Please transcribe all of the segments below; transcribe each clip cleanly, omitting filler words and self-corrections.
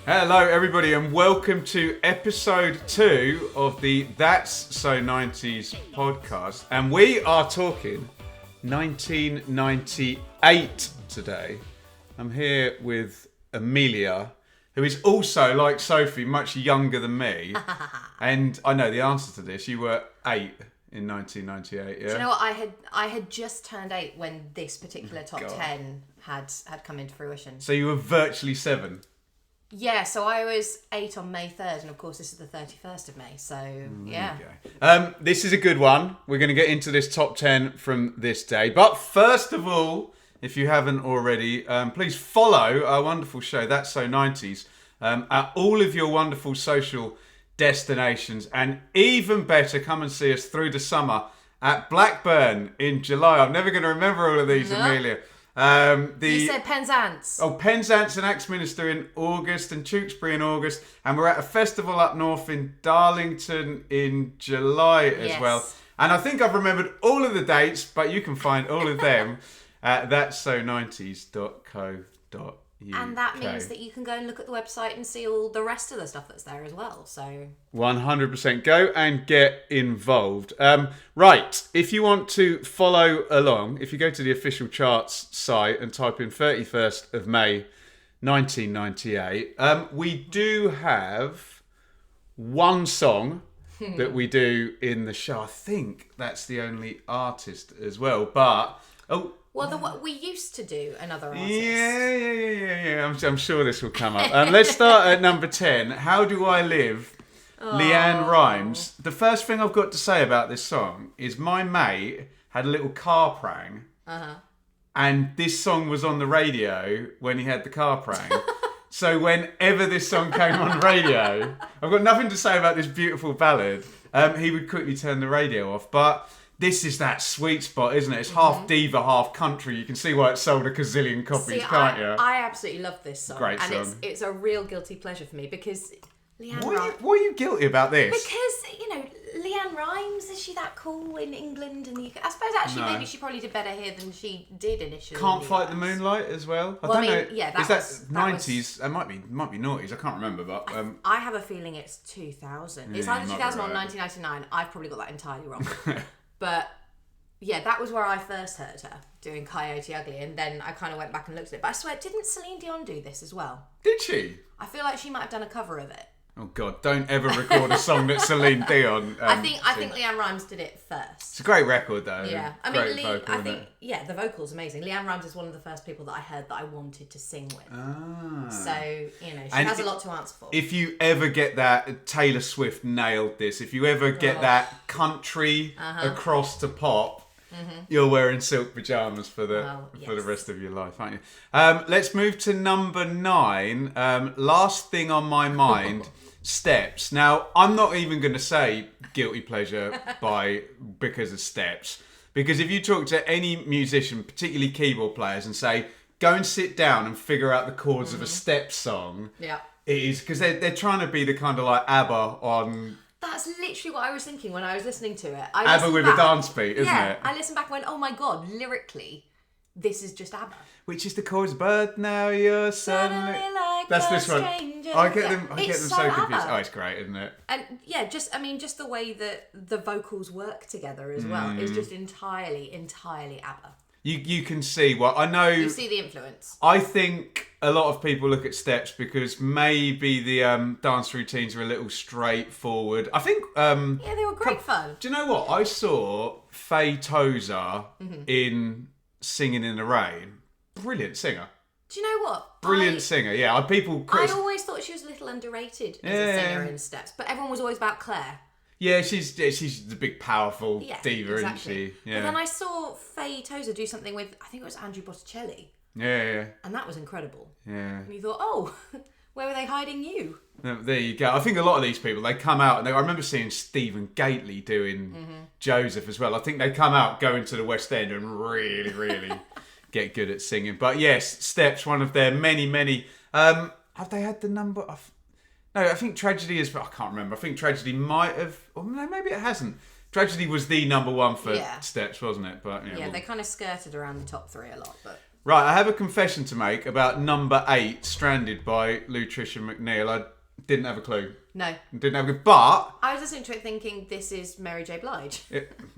Hello, everybody, and welcome to episode 2 of the That's So 90s podcast. And we are talking 1998 today. I'm here with Amelia, who is also, like Sophie, much younger than me. And I know the answer to this. You were 8 in 1998, yeah? Do you know what? I had just turned 8 when this particular top 10 had come into fruition. So you were virtually 7. Yeah, so I was 8 on May 3rd, and of course this is the 31st of May, so yeah. This is a good one. We're going to get into this top 10 from this day. But first of all, if you haven't already, please follow our wonderful show, That's So 90s, at all of your wonderful social destinations. And even better, come and see us through the summer at Blackburn in July. I'm never going to remember all of these, Amelia. You said Penzance. Oh, Penzance and Axminster in August and Tewkesbury in August. And we're at a festival up north in Darlington in July as well. And I think I've remembered all of the dates, but you can find all of them at thatsso90s.co.uk. And that means that you can go and look at the website and see all the rest of the stuff that's there as well. So 100% go and get involved. Right, if you want to follow along, if you go to the official charts site and type in 31st of May 1998, we do have one song that we do in the show. I think that's the only artist as well, but... Well, we used to do another artist. Yeah. I'm sure this will come up. Let's start at number 10. How Do I Live? Leanne Rimes. The first thing I've got to say about this song is my mate had a little car prang. And this song was on the radio when he had the car prang. So whenever this song came on radio, I've got nothing to say about this beautiful ballad. He would quickly turn the radio off. But... this is that sweet spot, isn't it? It's half diva, half country. You can see why it sold a gazillion copies, can't you? I absolutely love this song. Great song. And it's a real guilty pleasure for me because Leanne Rimes... Why are you guilty about this? Because, Leanne Rimes, is she that cool in England and the UK? I suppose actually maybe she probably did better here than she did initially. Can't Fight the Moonlight as well? I don't know. Yeah, that was 90s? It might be noughties. I can't remember, but... I have a feeling it's 2000. It's either 2000 or 1999. I've probably got that entirely wrong. But yeah, that was where I first heard her doing Coyote Ugly, and then I kind of went back and looked at it. But I swear, didn't Celine Dion do this as well? Did she? I feel like she might have done a cover of it. Oh God! Don't ever record a song that Celine Dion. I think Leanne Rimes did it first. It's a great record, though. Yeah, I mean, the vocal's amazing. Leanne Rimes is one of the first people that I heard that I wanted to sing with. So she has a lot to answer for. If you ever get that, Taylor Swift nailed this. If you ever get that country across to pop. You're wearing silk pajamas for the rest of your life, aren't you? Let's move to number 9. Last thing on my mind, Steps. Now, I'm not even going to say guilty pleasure because of Steps. Because if you talk to any musician, particularly keyboard players, and say, go and sit down and figure out the chords of a Steps song, it is because they're trying to be the kind of like ABBA on... That's literally what I was thinking when I was listening to it. ABBA with a dance beat, isn't it? I listened back and went, oh my God, lyrically, this is just ABBA. Which is the chorus, but now you're suddenly like that's this one. Stranger. I get them so confused. ABBA. Oh, it's great, isn't it? And yeah, just the way that the vocals work together as well is just entirely ABBA. You can see I know. You see the influence. I think a lot of people look at Steps because maybe the dance routines are a little straightforward. I think. Yeah, they were great fun. Do you know what? I saw Faye Tozer in Singing in the Rain. Brilliant singer. Do you know what? Brilliant singer. Yeah, I always thought she was a little underrated as a singer in Steps, but everyone was always about Claire. Yeah, she's the big, powerful diva, exactly. Isn't she? Yeah. But then I saw Faye Tozer do something with, I think it was Andrew Botticelli. Yeah. And that was incredible. Yeah. And you thought, oh, where were they hiding you? There you go. I think a lot of these people, they come out, and I remember seeing Stephen Gately doing Joseph as well. I think they come out going to the West End and really, really get good at singing. But yes, Steps, one of their many, many... have they had the number of... No, I think Tragedy is... I can't remember. I think Tragedy might have... Or no, maybe it hasn't. Tragedy was the number one for Steps, wasn't it? But they kind of skirted around the top 3 a lot. But Right, I have a confession to make about number 8, Stranded by Lutricia McNeil. I didn't have a clue. No. Didn't have a clue. But I was listening to it thinking, this is Mary J. Blige.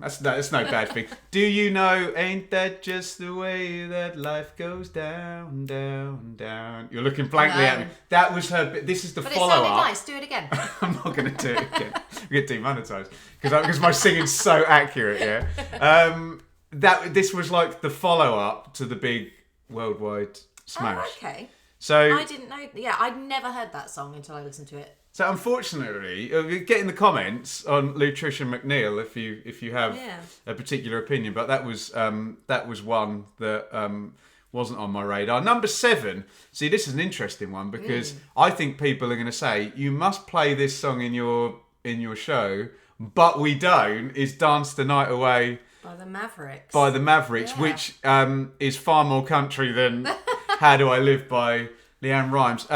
that's no bad thing. Do you know, ain't that just the way that life goes down, down, down? You're looking blankly at me. That was her. This is the follow-up. But it sounded nice. Do it again. I'm not going to do it again. We get demonetised because my singing's so accurate. Yeah. This was like the follow-up to the big worldwide smash. Oh, okay. So I didn't know. Yeah, I'd never heard that song until I listened to it. So unfortunately, get in the comments on Lutricia McNeil if you have a particular opinion. But that was one that wasn't on my radar. Number 7. See, this is an interesting one because I think people are going to say you must play this song in your show, but we don't. Is "Dance the Night Away" by the Mavericks. Which is far more country than "How Do I Live" by Leanne Rimes.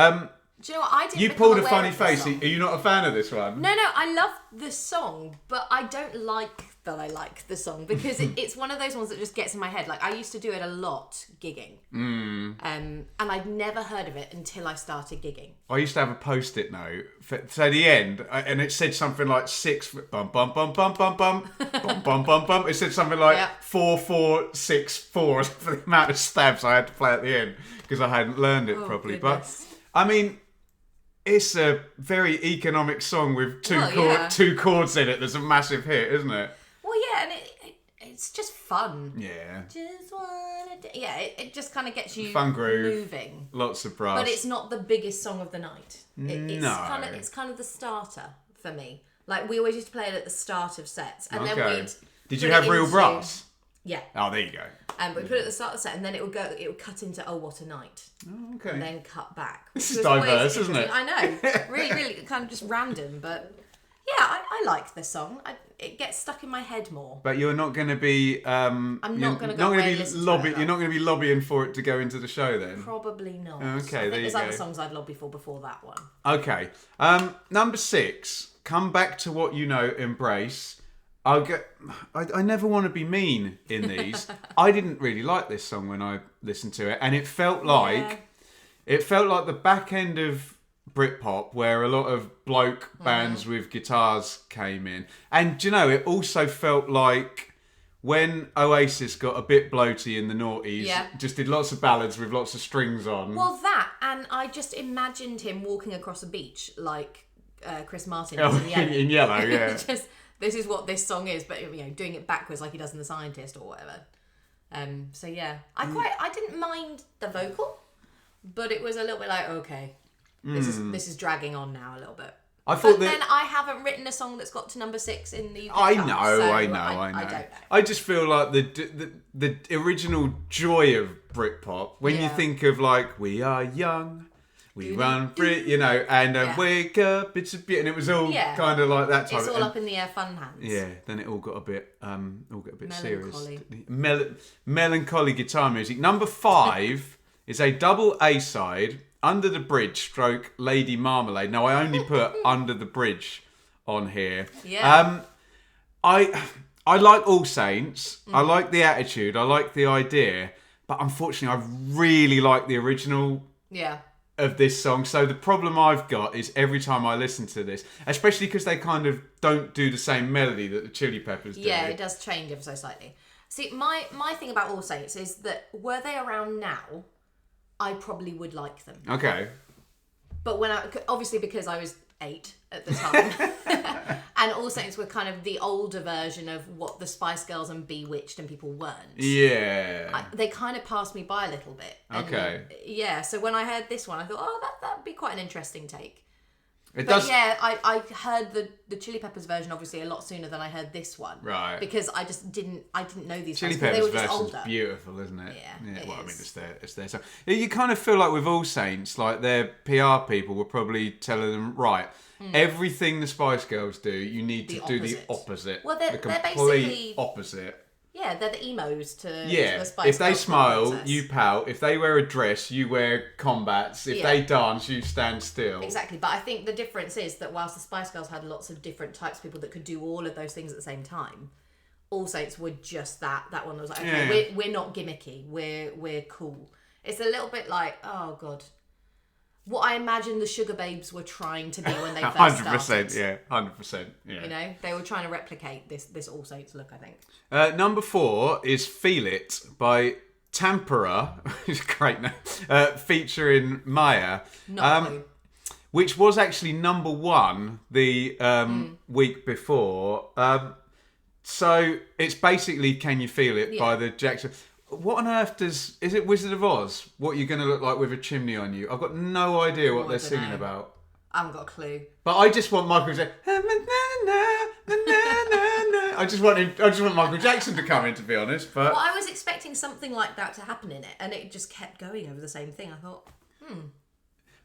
Do you know what? I didn't. You pulled a funny face. Are you not a fan of this one? No, I love the song, but I don't like that I like the song because it's one of those ones that just gets in my head. Like I used to do it a lot gigging, and I'd never heard of it until I started gigging. I used to have a post-it note so the end, and it said something like 6 bum bum bum bum bum bum bum bum bum bum. It said something like 4 4 6 4 for the amount of stabs I had to play at the end because I hadn't learned it properly. Goodness. But I mean. It's a very economic song with two chords in it. There's a massive hit, isn't it? Well, yeah, and it's just fun. Yeah. Just wanna it just kind of gets you fun groove, moving. Lots of brass. But it's not the biggest song of the night. It's No. kind of the starter for me. Like we always used to play it at the start of sets, and then we'd. Did you have real brass? Yeah. Oh, there you go. We put it at the start of the set, and then it would cut into "Oh What a Night," okay, and then cut back. This is diverse, isn't it? I know, really, kind of just random, but yeah, I like the song. It gets stuck in my head more. But you're not going to be. I'm not going to go away and listen to it. You're not going to be lobbying for it to go into the show, then. Probably not. Okay, there's other songs I'd lobby for before that one. Okay, number 6. Come Back to What You Know. Embrace. I never want to be mean in these. I didn't really like this song when I listened to it, and it felt like the back end of Britpop, where a lot of bloke bands with guitars came in. And do you know, it also felt like when Oasis got a bit bloaty in the noughties, just did lots of ballads with lots of strings on. Well, that, and I just imagined him walking across a beach like Chris Martin in Yellow, yeah. This is what this song is, but doing it backwards like he does in The Scientist or whatever. So yeah, I didn't mind the vocal, but it was a little bit like, okay, this is dragging on now a little bit. Then I haven't written a song that's got to number 6 in the UK. I know. I just feel like the original joy of Britpop when you think of like We Are Young. We run for it, and wake up, it's a bit, and it was all kind of like that type. It's all up in the air, fun hands. Yeah, then it all got a bit serious. Melancholy guitar music. Number 5 is a double A-side, Under the Bridge, stroke Lady Marmalade. Now I only put Under the Bridge on here. Yeah. I like All Saints. I like the attitude. I like the idea, but unfortunately, I really like the original. Yeah. Of this song. So the problem I've got is every time I listen to this, especially because they kind of don't do the same melody that the Chili Peppers do. Yeah, it does change ever so slightly. See, my thing about All Saints is that were they around now, I probably would like them. Okay. But obviously because I was 8 at the time, and All Saints were kind of the older version of what the Spice Girls and Bewitched and people weren't. Yeah. They kind of passed me by a little bit. Okay. Yeah, so when I heard this one, I thought, that'd be quite an interesting take. Yeah, I heard the Chili Peppers version obviously a lot sooner than I heard this one. Right. Because I just didn't know these Chili guys. Peppers they were just version's older. beautiful, isn't it? Yeah. Well, I mean, it's there. So you kind of feel like with All Saints, like their PR people were probably telling them, right, everything the Spice Girls do, you need to do the opposite. Well, they're the complete basically opposite. Yeah, they're the emos to the Spice Girls. If they smile, you pout. If they wear a dress, you wear combats. If they dance, you stand still. Exactly, but I think the difference is that whilst the Spice Girls had lots of different types of people that could do all of those things at the same time, All Saints were just that one that was like, Yeah. okay, we're not gimmicky, we're cool. It's a little bit like, oh god, what I imagine the Sugar Babes were trying to be when they first 100%, started. yeah, 100%, yeah. You know, they were trying to replicate this All Saints look, I think. Number 4 is Feel It by Tampera, which is a great name, featuring Maya. Not a clue. Which was actually number 1 the week before. So it's basically Can You Feel It by the Jackson. What on earth is it Wizard of Oz? What you're going to look like with a chimney on you? I've got no idea what they're singing about. I haven't got a clue. But I just want Michael Jackson. I just want Michael Jackson to come in, to be honest. But Well, I was expecting something like that to happen in it, and it just kept going over the same thing. I thought,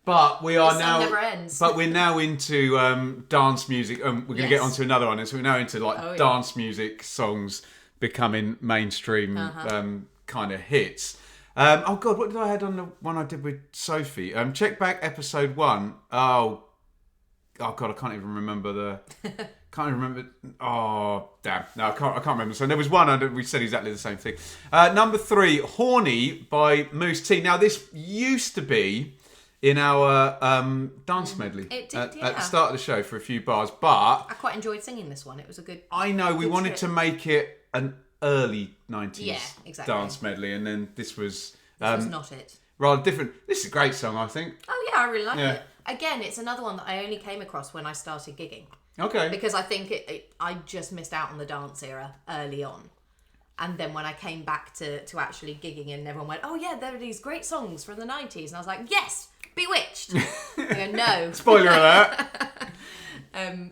But we are This now. never ends. But we're now into dance music. We're going to get onto another one. So we're now into dance music songs becoming mainstream kind of hits. Oh God, what did I had on the one I did with Sophie? Check back episode 1. Oh God, I can't even remember Can't even remember. Oh damn! No, I can't remember. So there was one. We said exactly the same thing. Number 3, "Horny" by Moose T. Now this used to be in our dance medley It did, at the start of the show for a few bars, but I quite enjoyed singing this one. It was a good. I know we wanted trip. to make it an early 90s Yeah, exactly. dance medley, and then this was This was not it. rather different. This is a great song, I think. Oh yeah, I really like Yeah. it. Again, it's another one that I only came across when I started gigging. Okay. Because I think I just missed out on the dance era early on. And then when I came back to actually gigging and everyone went, oh yeah, there are these great songs from the 90s. And I was like, yes, Bewitched. I go, no. Spoiler alert.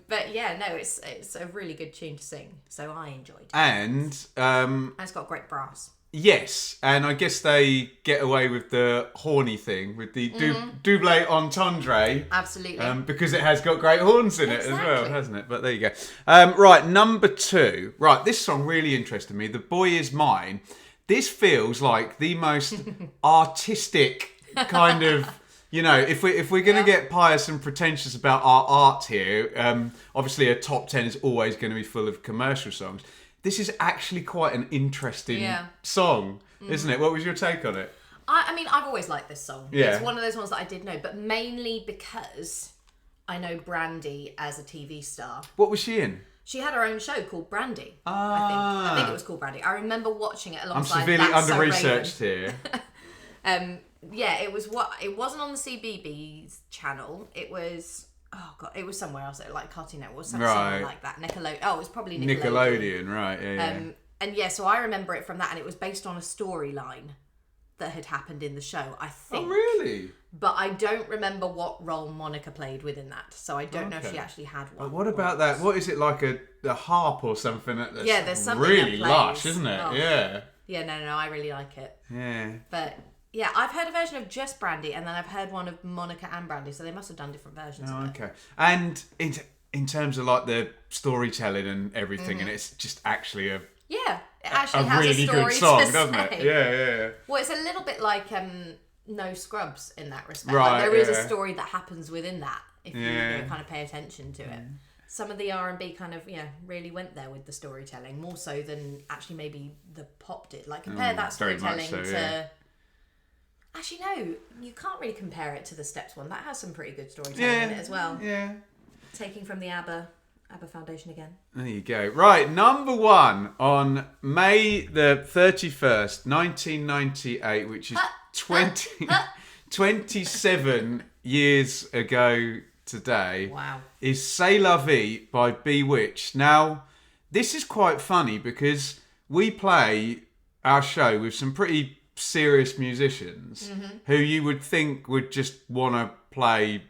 But yeah, no, it's a really good tune to sing. So I enjoyed it. And And it's got great brass. yes, and I guess they get away with the horny thing with the double entendre. Absolutely. Because it has got great horns in it as well, Exactly. hasn't it? But there you go. Right, number 2. Right, this song really interested me. The Boy Is Mine. This feels like the most artistic kind of, you know, if we're going to get pious and pretentious about our art here, obviously a top 10 is always going to be full of commercial songs. This is actually quite an interesting song, isn't it? What was your take on it? I mean, I've always liked this song. Yeah. It's one of those ones that I did know, but mainly because I know Brandy as a TV star. What was she in? She had her own show called Brandy. I think it was called Brandy. I remember watching it I'm alongside severely That's So under-researched here. Raven. Yeah, it wasn't on the CBeebies channel. It was it was somewhere else, like Cartoon Network or something like that. Nickelodeon. Oh, it was probably Nickelodeon. Right? Yeah. And yeah, so I remember it from that, and it was based on a storyline that had happened in the show, I think. Oh, really? But I don't remember what role Monica played within that, so I don't know if she actually had one. But what about that? What is it, like a harp or something? That's there's something really that plays. lush, isn't it? Oh. Yeah. Yeah, no, I really like it. Yeah. But yeah, I've heard a version of just Brandy, and then I've heard one of Monica and Brandy, so they must have done different versions of it. Okay. And in terms of like the storytelling and everything, and it's just actually a Yeah, it actually has really a story good song, to doesn't say. it? Yeah. Well, it's a little bit like No Scrubs in that respect. Right, Like, there is a yeah. story that happens within that if you Yeah. kind of pay attention to it. Some of the R&B kind of really went there with the storytelling more so than actually maybe the pop did. Like compare that very much storytelling so, to. yeah. Actually, no, you can't really compare it to the Steps one. That has some pretty good storytelling in it as well. Yeah. Taking from the ABBA Foundation again. There you go. Right, number 1 on May the 31st, 1998, which is 27 years ago today, Wow. is C'est La Vie by Bewitched. Now, this is quite funny because we play our show with some pretty serious musicians who you would think would just want to play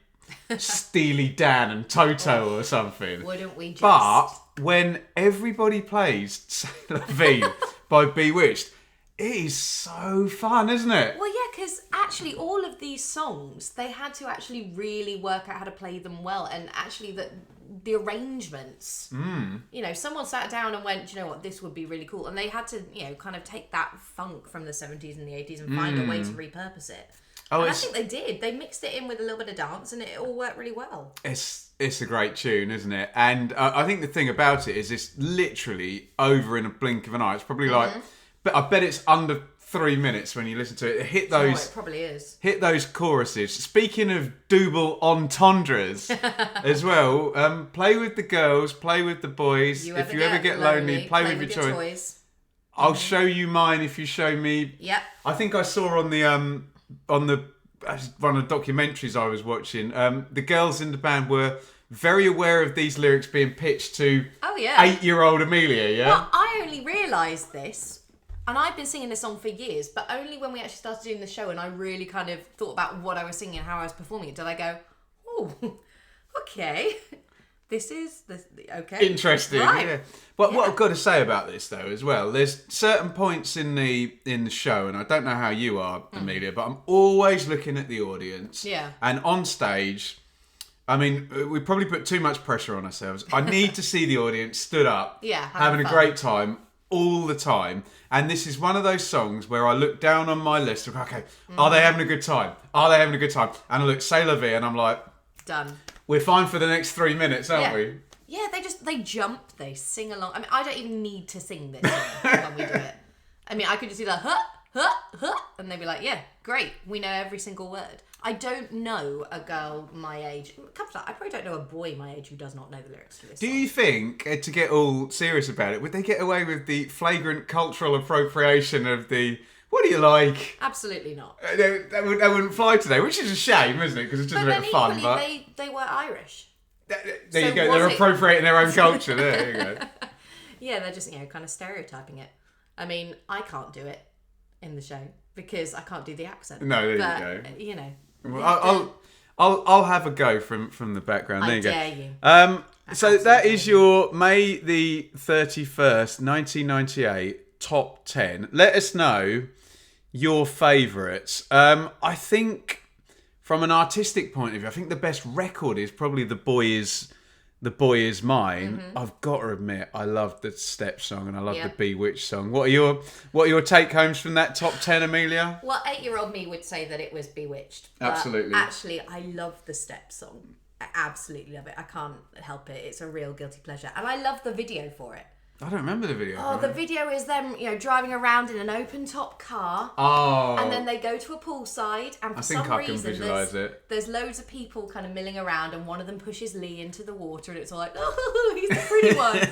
Steely Dan and Toto or something. Wouldn't we just... But when everybody plays C'est La Vie by Bewitched, it is so fun, isn't it? Well, yeah, because actually all of these songs, they had to actually really work out how to play them well, and actually the arrangements. You know, someone sat down and went, "Do you know what, this would be really cool," and they had to, kind of take that funk from the 70s and the 80s and find a way to repurpose it. And I think they did. They mixed it in with a little bit of dance and it all worked really well. It's a great tune, isn't it? And I think the thing about it is it's literally over in a blink of an eye. It's probably but I bet it's under 3 minutes when you listen to it. Hit those. It probably is. Hit those choruses. Speaking of double entendres as well, play with the girls, play with the boys. If you ever get lonely, play with your toys. I'll show you mine if you show me. Yep. I think I saw on the one of the documentaries I was watching, the girls in the band were very aware of these lyrics being pitched to 8-year-old Amelia, yeah? Well, I only realised this, and I've been singing this song for years, but only when we actually started doing the show and I really kind of thought about what I was singing and how I was performing it, did I go, oh, okay. This is okay. Interesting. Right. Yeah. What I've got to say about this though as well, there's certain points in the show, and I don't know how you are, Amelia, but I'm always looking at the audience. Yeah. And on stage, I mean, we probably put too much pressure on ourselves. I need to see the audience stood up, having a great time all the time. And this is one of those songs where I look down on my list of, okay, are they having a good time? Are they having a good time? And I look C'est La Vie and I'm like, done. We're fine for the next 3 minutes, aren't we? Yeah, they jump, they sing along. I mean, I don't even need to sing this song when we do it. I mean, I could just do that, and they'd be like, yeah, great, we know every single word. I don't know a girl my age. I probably don't know a boy my age who does not know the lyrics to this song. Do you think, to get all serious about it, would they get away with the flagrant cultural appropriation of the... What do you like? Absolutely not. That wouldn't fly today, which is a shame, isn't it? Because it's just a bit of fun. But they were Irish. There you go. They're appropriating their own culture. There you go. Yeah, they're just kind of stereotyping it. I mean, I can't do it in the show because I can't do the accent. No, there you go. Well, I'll have a go from the background. There you go. I dare you. So that is your May the 31st, 1998 top 10. Let us know your favourites. I think from an artistic point of view, I think the best record is probably The Boy Is Mine. Mm-hmm. I've got to admit, I love the Step song and I love the Bewitched song. What are your take homes from that top 10, Amelia? Well, 8-year-old me would say that it was Bewitched. Absolutely. Actually, I love the Step song. I absolutely love it. I can't help it. It's a real guilty pleasure. And I love the video for it. I don't remember the video. Oh, the video is them, driving around in an open-top car. Oh. And then they go to a poolside, and for some reason, there's loads of people kind of milling around, and one of them pushes Lee into the water, and it's all like, oh, he's the pretty one.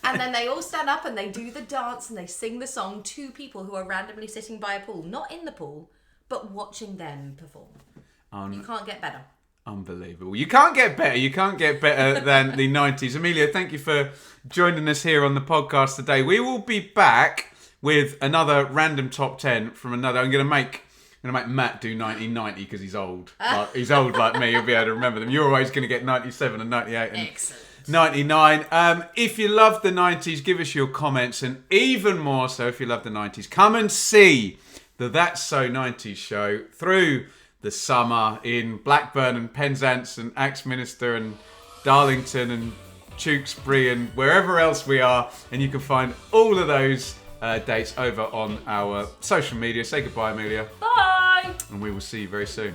And then they all stand up, and they do the dance, and they sing the song to people who are randomly sitting by a pool. Not in the pool, but watching them perform. You can't get better. Unbelievable. You can't get better. You can't get better than the 90s. Amelia, thank you for joining us here on the podcast today. We will be back with another random top 10 from another. I'm going to make Matt do 1990 because he's old. He's old like me. He'll be able to remember them. You're always going to get 97 and 98 and excellent. 99. If you love the 90s, give us your comments. And even more so, if you love the 90s, come and see the That's So 90s show through the summer in Blackburn and Penzance and Axminster and Darlington and Tewkesbury and wherever else we are. And you can find all of those dates over on our social media. Say goodbye, Amelia. Bye. And we will see you very soon.